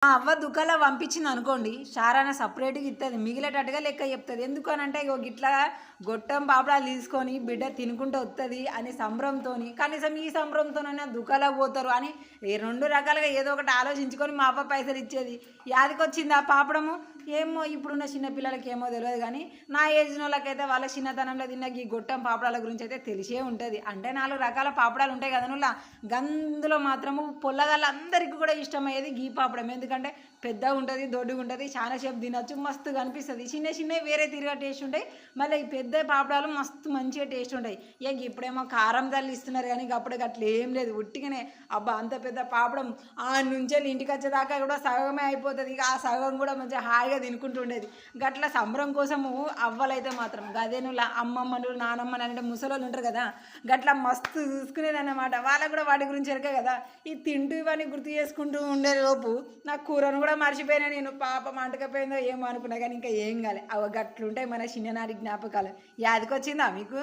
ఆ అవ్వ దుకాణంలో పంపించింది అనుకోండి, షారాన సపరేట్‌గా ఇత్తది. మిగిలేటట్టుగా లెక్క చెప్తది. ఎందుకనంటే ఇగో గిట్లా గొట్టం పాపడాలు తీసుకొని బిడ్డ తినుకుంటూ వత్తది అనే సంబరంతోని, కనీసం ఈ సంబరంతోనైనా దుకాణంలోకి పోతారు అని 2 రకాలుగా ఏదో ఒకటి ఆలోచించుకొని మా అవ్వ పైసలు ఇచ్చేది. యాదికొచ్చింది ఆ పాపడము. ఏమో ఇప్పుడున్న చిన్న పిల్లలకి ఏమో తెలవదు గానీ, నా ఏజ్‌నోళ్ళకైతే వాళ్ళ చిన్నతనంలో తిన్న గీ గొట్టం పాపడాల గురించి అయితే తెలిసే ఉంటది. అంటే 4 రకాల పాపడాలు ఉంటాయి గదనుల్లా. గందులో మాత్రము పొల్లగాళ్ళందరికీ కూడా ఇష్టమయ్యేది గీ పాపడం. ఎందుకంటే పెద్దగుంటది, దొడ్డుగుంటది, చాలా సేపు తినొచ్చు, మస్తుగా అనిపిస్తది. చిన్న చిన్నవి వేరే తీరుగా టేస్ట్ ఉంటాయి. మళ్ళీ ఈ పెద్ద పాపడాలు మస్తు మంచిగా టేస్ట్ ఉంటాయి. ఇక ఇప్పుడేమో కారం జల్లి ఇస్తున్నారు కానీ అప్పుడు అట్లా ఏం లేదు. ఉట్టిగానే అబ్బా అంత పెద్ద పాపడం ఆ నుంచెల్లి ఇంటికి వచ్చేదాకా కూడా సగమే అయిపోతుంది. ఇక ఆ సగం కూడా మంచిగా హాయిగా తినుకుంటుండేది. గట్ల సంబరం కోసము అవ్వలైతే మాత్రం గదేను అమ్మమ్మలు నానమ్మలు అంటే ముసలోళ్ళు ఉంటారు కదా, గట్లా మస్తు చూసుకునేది అన్నమాట. వాళ్ళకు కూడా వాటి గురించి ఎరకే కదా. ఈ తింటూ ఇవన్నీ గుర్తు చేసుకుంటూ ఉండే లోపు నాకు కూరను కూడా మర్చిపోయినా నేను. పాపం అంటకపోయిందో ఏమో అనుకున్నా కానీ ఇంకా ఏం కాలే. అవి గట్లుంటాయి మన చిన్ననాటి జ్ఞాపకాలు. యాదికొచ్చిందా మీకు?